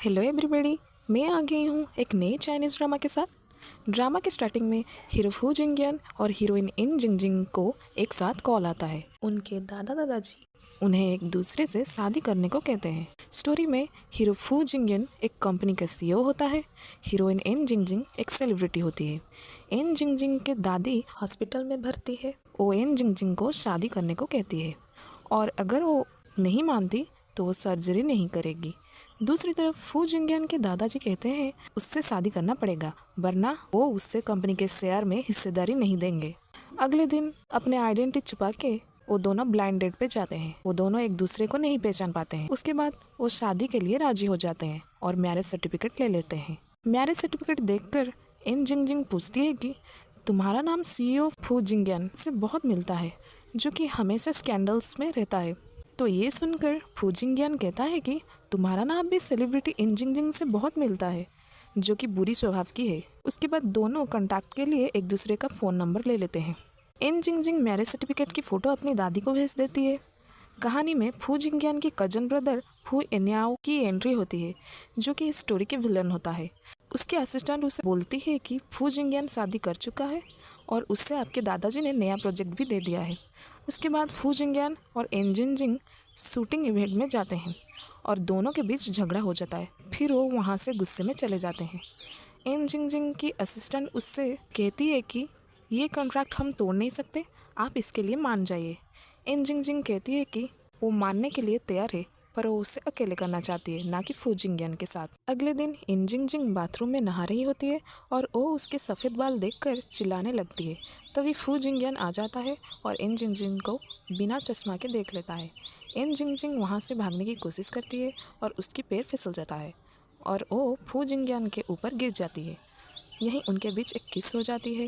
Hello everybody, मैं आ गई हूँ एक नए चाइनीज़ ड्रामा के साथ। ड्रामा के स्टार्टिंग में हीरो फू जिंगयान और हीरोइन इन जिंगजिंग को एक साथ कॉल आता है। उनके दादा दादाजी उन्हें एक दूसरे से शादी करने को कहते हैं। स्टोरी में हीरो फू जिंगयान एक कंपनी का सीईओ होता है। हीरोइन इन जिंगजिंग एक सेलिब्रिटी होती है। इन जिंगजिंग के दादी हॉस्पिटल में भर्ती है। वो इन जिंगजिंग को शादी करने को कहती है और अगर वो नहीं मानती तो वो सर्जरी नहीं करेगी। दूसरी तरफ फू जिंगयान के दादाजी कहते हैं उससे शादी करना पड़ेगा, वरना वो उससे कंपनी के शेयर में हिस्सेदारी नहीं देंगे। अगले दिन अपने आइडेंटिटी छुपा के वो दोनों ब्लाइंड डेट पे जाते हैं। वो दोनों एक दूसरे को नहीं पहचान पाते हैं। उसके बाद वो शादी के लिए राजी हो जाते हैं और मैरिज सर्टिफिकेट ले लेते हैं। मैरिज सर्टिफिकेट देखकर इन जिंगजिंग पूछती है कि तुम्हारा नाम सीईओ फू जिंगयान से बहुत मिलता है, जो कि हमेशा स्कैंडल्स में रहता है। तो ये सुनकर फू जिंगयान कहता है कि तुम्हारा नाम भी सेलिब्रिटी इन जिंगजिंग से बहुत मिलता है, जो कि बुरी स्वभाव की है। उसके बाद दोनों कॉन्टैक्ट के लिए एक दूसरे का फ़ोन नंबर ले लेते हैं। इन जिंगजिंग मैरिज सर्टिफिकेट की फ़ोटो अपनी दादी को भेज देती है। कहानी में फू जिंगयान की कजन ब्रदर फू एन्याओ की एंट्री होती है, जो कि इस स्टोरी के विलन होता है। उसके असिस्टेंट उसे बोलती है कि फू जिंगयान शादी कर चुका है और उससे आपके दादाजी ने नया प्रोजेक्ट भी दे दिया है। उसके बाद फू जिंगयान और इन जिंगजिंग शूटिंग इवेंट में जाते हैं और दोनों के बीच झगड़ा हो जाता है। फिर वो वहाँ से गुस्से में चले जाते हैं। इन जिंगजिंग की असिस्टेंट उससे कहती है कि ये कॉन्ट्रैक्ट हम तोड़ नहीं सकते, आप इसके लिए मान जाइए। इन जिंगजिंग कहती है कि वो मानने के लिए तैयार है, पर वो उसे अकेले करना चाहती है, ना कि फू जिंगयान के साथ। अगले दिन इन जिंगजिंग बाथरूम में नहा रही होती है और वो उसके सफ़ेद बाल देखकर चिल्लाने लगती है। तभी फू जिंगयान आ जाता है और इन जिंगजिंग को बिना चश्मा के देख लेता है। इन जिंगजिंग वहाँ से भागने की कोशिश करती है और उसकी पैर फिसल जाता है और वो फू जिंगयान के ऊपर गिर जाती है। यहीं उनके बीच एक किस हो जाती है।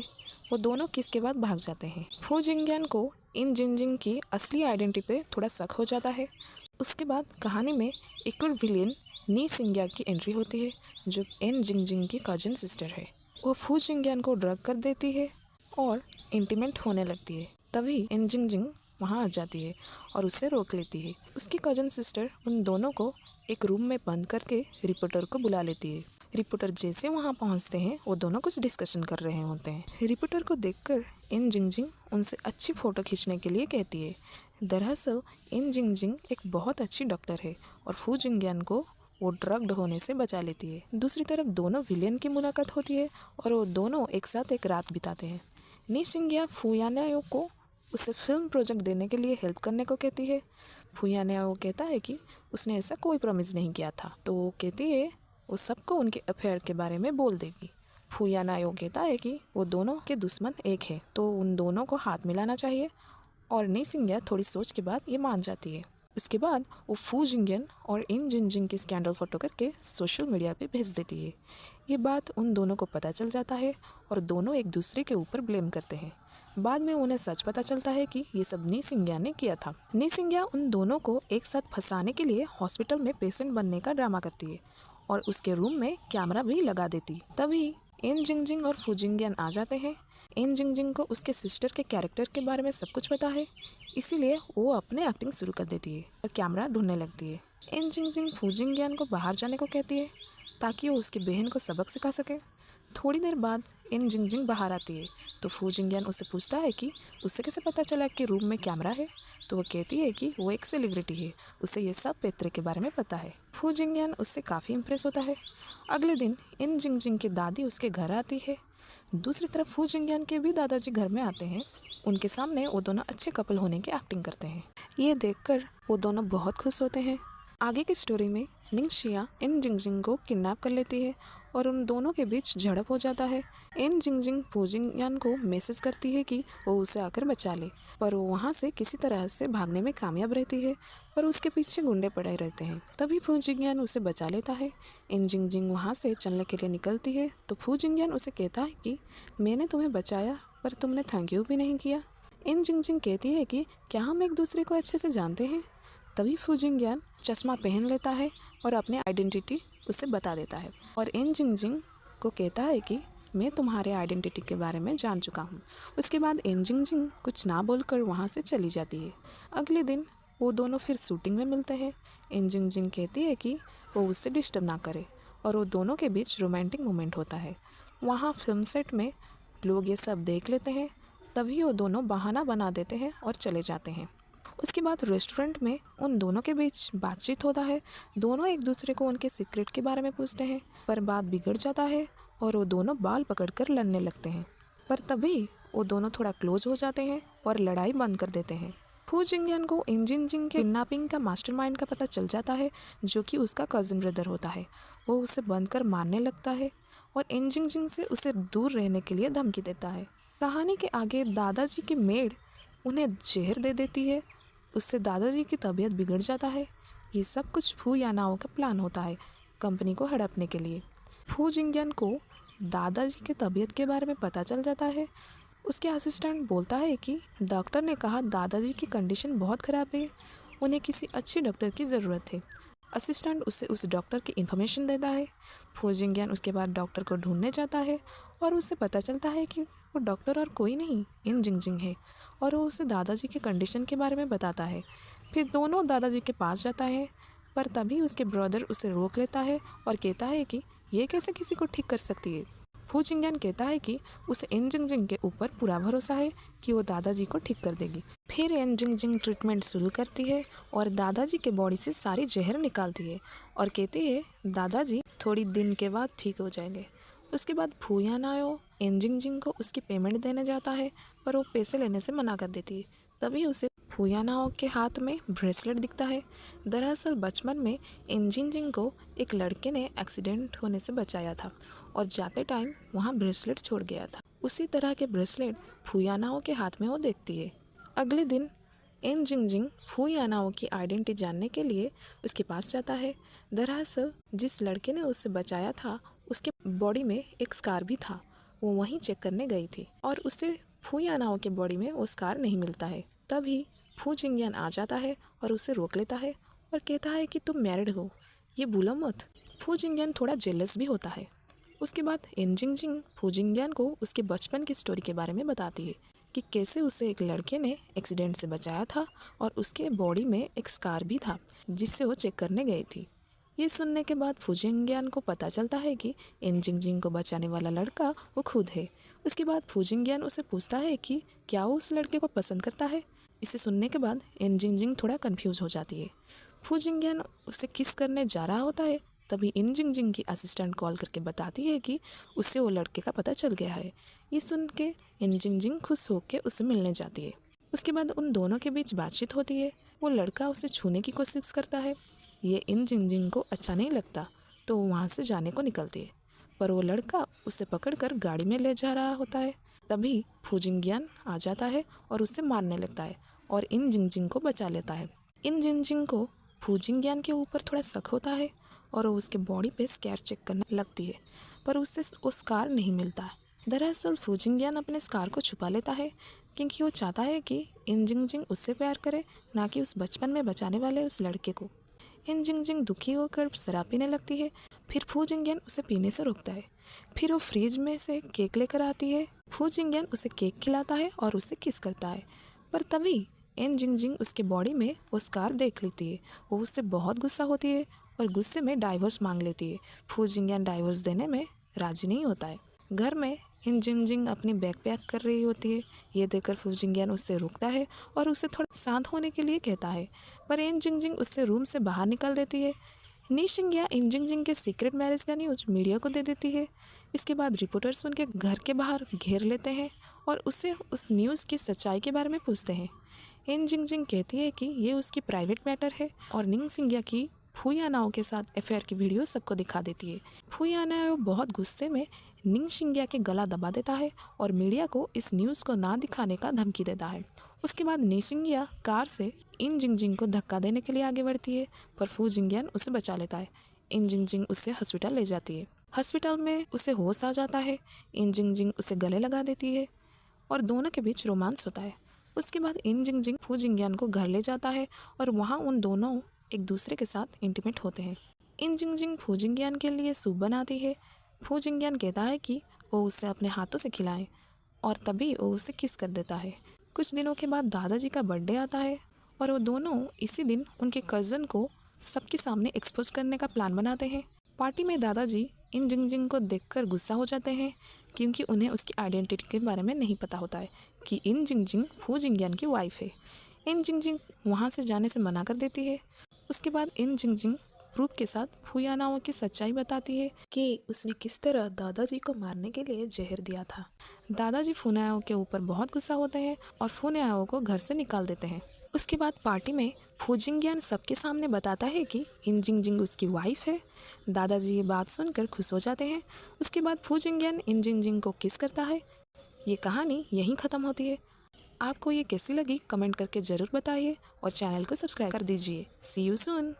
वो दोनों किस के बाद भाग जाते हैं। फू जिंगयान को इन जिंगजिंग की असली आइडेंटिटी पे थोड़ा शक हो जाता है। उसके बाद कहानी में एक और विलेन नी सिंग्या की एंट्री होती है, जो इन जिंगजिंग की कजिन सिस्टर है। वो फू जिंगयान को ड्रग कर देती है और इंटीमेट होने लगती है। तभी इन जिंगजिंग वहाँ आ जाती है और उसे रोक लेती है। उसकी कजन सिस्टर उन दोनों को एक रूम में बंद करके रिपोर्टर को बुला लेती है। रिपोर्टर जैसे वहाँ पहुँचते हैं वो दोनों कुछ डिस्कशन कर रहे होते हैं। रिपोर्टर को देखकर इन जिंगजिंग उनसे अच्छी फ़ोटो खींचने के लिए कहती है। दरअसल इन जिंगजिंग एक बहुत अच्छी डॉक्टर है और फू जिंगयान को वो ड्रग्ड होने से बचा लेती है। दूसरी तरफ दोनों विलेन की मुलाकात होती है और वो दोनों एक साथ एक रात बिताते हैं। नी सिंग्या फू यानायो को उसे फिल्म प्रोजेक्ट देने के लिए हेल्प करने को कहती है। फू यानायो कहता है कि उसने ऐसा कोई प्रॉमिस नहीं किया था, तो वो कहती है वो सबको उनके अफेयर के बारे में बोल देगी। फू यानायो कहता है कि वो दोनों के दुश्मन एक है, तो उन दोनों को हाथ मिलाना चाहिए और नी सिंग्या थोड़ी सोच के बाद ये मान जाती है। उसके बाद वो फू जिंगयान और इन जिंगजिंग की स्कैंडल फोटो करके सोशल मीडिया पे भेज देती है। ये बात उन दोनों को पता चल जाता है और दोनों एक दूसरे के ऊपर ब्लेम करते हैं। बाद में उन्हें सच पता चलता है कि ये सब नी सिंग्या ने किया था। नी सिंग्या उन दोनों को एक साथ फंसाने के लिए हॉस्पिटल में पेशेंट बनने का ड्रामा करती है और उसके रूम में कैमरा भी लगा देती। तभी इन जिंगजिंग और फू जिंगयान आ जाते हैं। इन जिंगजिंग को उसके सिस्टर के कैरेक्टर के बारे में सब कुछ पता है, इसीलिए वो अपने एक्टिंग शुरू कर देती है और कैमरा ढूंढने लगती है। इन जिंगजिंग फू जिंगयान को बाहर जाने को कहती है ताकि वो उसकी बहन को सबक सिखा सके। थोड़ी देर बाद इन जिंगजिंग बाहर आती है तो फू जिंगयान उससे पूछता है कि उसे कैसे पता चला कि रूम में कैमरा है। तो वो कहती है कि वो एक सेलिब्रिटी है, उसे ये सब पेत्रे के बारे में पता है। फू जिंगयान उससे काफ़ी इम्प्रेस होता है। अगले दिन इन जिंगजिंग की दादी उसके घर आती है। दूसरी तरफ फू जिंगयान के भी दादाजी घर में आते हैं। उनके सामने वो दोनों अच्छे कपल होने की एक्टिंग करते हैं। ये देखकर वो दोनों बहुत खुश होते हैं। आगे की स्टोरी में निंग शिया इन जिंगजिंग को किडनैप कर लेती है और उन दोनों के बीच झड़प हो जाता है। इन जिंगजिंग फू जिंगयान को मैसेज करती है कि वो उसे आकर बचा ले, पर वो वहाँ से किसी तरह से भागने में कामयाब रहती है, पर उसके पीछे गुंडे पड़े रहते हैं। तभी फू जिंगयान उसे बचा लेता है। इन जिंगजिंग वहाँ से चलने के लिए निकलती है तो फू जिंगयान उसे कहता है कि मैंने तुम्हें बचाया पर तुमने थैंक यू भी नहीं किया। इन जिंगजिंग कहती है कि क्या हम एक दूसरे को अच्छे से जानते हैं। तभी फू जिंगयान चश्मा पहन लेता है और अपनी आइडेंटिटी उसे बता देता है और इन जिंगजिंग को कहता है कि मैं तुम्हारे आइडेंटिटी के बारे में जान चुका हूँ। उसके बाद इन जिंगजिंग कुछ ना बोलकर वहाँ से चली जाती है। अगले दिन वो दोनों फिर शूटिंग में मिलते हैं। इन जिंग जिंग कहती है कि वो उससे डिस्टर्ब ना करे और वो दोनों के बीच रोमांटिक मोमेंट होता है। वहाँ फिल्म सेट में लोग ये सब देख लेते हैं, तभी वो दोनों बहाना बना देते हैं और चले जाते हैं। उसके बाद रेस्टोरेंट में उन दोनों के बीच बातचीत होता है। दोनों एक दूसरे को उनके सीक्रेट के बारे में पूछते हैं, पर बात बिगड़ जाता है और वो दोनों बाल पकड़कर लड़ने लगते हैं। पर तभी वो दोनों थोड़ा क्लोज हो जाते हैं और लड़ाई बंद कर देते हैं। फू जिंगयान को इन जिंग जिंग के किडनैपिंग का मास्टरमाइंड का पता चल जाता है, जो कि उसका कज़न ब्रदर होता है। वो उसे बंद कर मारने लगता है और इन जिंग जिंग से उसे दूर रहने के लिए धमकी देता है। कहानी के आगे दादाजी की मेड उन्हें जहर दे देती है, उससे दादाजी की तबीयत बिगड़ जाता है। ये सब कुछ फू यानाओ का प्लान होता है कंपनी को हड़पने के लिए। फू जिंगयान को दादाजी की तबीयत के बारे में पता चल जाता है। उसके असिस्टेंट बोलता है कि डॉक्टर ने कहा दादाजी की कंडीशन बहुत ख़राब है, उन्हें किसी अच्छे डॉक्टर की ज़रूरत है। असिस्टेंट उसे उस डॉक्टर की इन्फॉर्मेशन देता है। फू जिंगयान उसके बाद डॉक्टर को ढूंढने जाता है और उससे पता चलता है कि वो डॉक्टर और कोई नहीं इन जिंग जिंग है, और वो उसे दादाजी के कंडीशन के बारे में बताता है। फिर दोनों दादाजी के पास जाता है, पर तभी उसके ब्रदर उसे रोक लेता है और कहता है कि ये कैसे किसी को ठीक कर सकती है। फू जिंगयान कहता है कि उसे इन जिंग जिंग के ऊपर पूरा भरोसा है कि वो दादाजी को ठीक कर देगी। फिर इन जिंग जिंग ट्रीटमेंट शुरू करती है और दादाजी के बॉडी से सारी जहर निकालती है और कहती है दादाजी थोड़ी दिन के बाद ठीक हो जाएंगे। उसके बाद फू यानाओ इन जिंग जिंग को उसकी पेमेंट देने जाता है, पर वो पैसे लेने से मना कर देती है। तभी उसे फू यानाओ के हाथ में ब्रेसलेट दिखता है। दरअसल बचपन में इन जिंग जिंग को एक लड़के ने एक्सीडेंट होने से बचाया था और जाते टाइम वहाँ ब्रेसलेट छोड़ गया था। उसी तरह के ब्रेसलेट फू यानाओ के हाथ में वो देखती है। अगले दिन इन जिंग जिंग फू यानाओ की आइडेंटिटी जानने के लिए उसके पास जाता है। दरअसल जिस लड़के ने उससे बचाया था उसके बॉडी में एक स्कार भी था। वो वहीं चेक करने गई थी और उसे फू यानाओ के बॉडी में वो स्कार नहीं मिलता है। तभी फू जिंगयान आ जाता है और उसे रोक लेता है और कहता है कि तुम मैरिड हो, ये भूलो मत। फू जिंगयान थोड़ा जेलस भी होता है। उसके बाद इन जिंग जिंग फू जिंगयान को उसके बचपन की स्टोरी के बारे में बताती है कि कैसे उसे एक लड़के ने एक्सीडेंट से बचाया था और उसके बॉडी में एक स्कार भी था जिससे वो चेक करने गई थी। ये सुनने के बाद फू जिंगयान को पता चलता है कि इन जिंग जिंग को बचाने वाला लड़का वो खुद है। उसके बाद फू जिंगयान उसे पूछता है कि क्या वो उस लड़के को पसंद करता है। इसे सुनने के बाद इन जिंग जिंग थोड़ा कंफ्यूज हो जाती है। फू जिंगयान उसे किस करने जा रहा होता है, तभी इन जिंग जिंग की असिस्टेंट कॉल करके बताती है कि उससे वो लड़के का पता चल गया है। ये सुन के इन जिंग जिंग खुश होकर उससे मिलने जाती है। उसके बाद उन दोनों के बीच बातचीत होती है। वो लड़का उसे छूने की कोशिश करता है। ये इन जिंग जिंग को अच्छा नहीं लगता तो वो वहाँ से जाने को निकलती है, पर वो लड़का उसे पकड़कर गाड़ी में ले जा रहा होता है। तभी फू जिंगयान आ जाता है और उसे मारने लगता है और इन जिंग जिंग को बचा लेता है। इन जिंग जिंग को फू जिंगयान के ऊपर थोड़ा शक होता है और वो उसके बॉडी पे स्कैर चेक करने लगती है, पर उससे वो स्कार नहीं मिलता है। दरअसल फू जिंगयान अपने स्कार को छुपा लेता है क्योंकि वो चाहता है कि इन जिंग जिंग उससे प्यार करे, ना कि उस बचपन में बचाने वाले उस लड़के को। इन जिंग जिंग दुखी होकर शराब पीने लगती है। फिर फू जिंगयान उसे पीने से रोकता है। फिर वो फ्रिज में से केक लेकर आती है। फू जिंगयान उसे केक खिलाता है और उसे किस करता है, पर तभी इन जिंग जिंग उसके बॉडी में वो स्कार देख लेती है। वो उससे बहुत गुस्सा होती है और गुस्से में डाइवोर्स मांग लेती है। फू जिंगयान डाइवोर्स देने में राजी नहीं होता है। घर में इन जिंग जिंग अपनी बैग पैक कर रही होती है। ये देखकर फू जिंगयान उससे रुकता है और उसे थोड़ा शांत होने के लिए कहता है, पर इन जिंग जिंग उससे रूम से बाहर निकल देती है। निशिंग्या इन जिंग जिंग के सीक्रेट मैरिज का न्यूज़ मीडिया को दे देती है। इसके बाद रिपोर्टर्स उनके घर के बाहर घेर लेते हैं और उससे उस न्यूज़ की सच्चाई के बारे में पूछते हैं। इन जिंग जिंग कहती है कि ये उसकी प्राइवेट मैटर है और निंग सिंग्या की फू यानाओ के साथ अफेयर की वीडियो सबको दिखा देती है। फू यानाओ बहुत गुस्से में निंग सिंग्या के गला दबा देता है और मीडिया को इस न्यूज़ को ना दिखाने का धमकी देता है। उसके बाद निशिंग्या कार से इन जिंग जिंग को धक्का देने के लिए आगे बढ़ती है, पर फू जिंगयान उसे बचा लेता है। इन जिंग जिंग उसे हॉस्पिटल ले जाती है। हॉस्पिटल में उसे होश आ जाता है। इन जिंग जिंग उसे गले लगा देती है और दोनों के बीच रोमांस होता है। उसके बाद इन जिंग जिंग फू जिंगयान को घर ले जाता है और वहाँ उन दोनों एक दूसरे के साथ इंटीमेट होते हैं। इन जिंग जिंग फू जिंगयान के लिए सूप बनाती है। फू जिंगयान कहता है कि वो उसे अपने हाथों से खिलाए, और तभी वो उसे किस कर देता है। कुछ दिनों के बाद दादाजी का बर्थडे आता है और वो दोनों इसी दिन उनके कज़न को सबके सामने एक्सपोज करने का प्लान बनाते हैं। पार्टी में दादाजी इन जिंगजिंग को देखकर गुस्सा हो जाते हैं क्योंकि उन्हें उसकी आइडेंटिटी के बारे में नहीं पता होता है कि इन जिंगजिंग फू जिंगयान की वाइफ है। इन जिंगजिंग वहाँ से जाने से मना कर देती है। उसके बाद इन जिंगजिंग प्रूफ के साथ फुयानाओ की सच्चाई बताती है कि उसने किस तरह दादाजी को मारने के लिए जहर दिया था। दादाजी फुनाओ के ऊपर बहुत गुस्सा होते हैं और फुनाओ को घर से निकाल देते हैं। उसके बाद पार्टी में फू जिंगयान सबके सामने बताता है कि इन जिंगजिंग उसकी वाइफ है। दादाजी ये बात सुनकर खुश हो जाते हैं। उसके बाद फू जिंगयान इन जिंगजिंग को किस करता है। ये कहानी यहीं ख़त्म होती है। आपको ये कैसी लगी कमेंट करके ज़रूर बताइए और चैनल को सब्सक्राइब कर दीजिए। सी यू सून।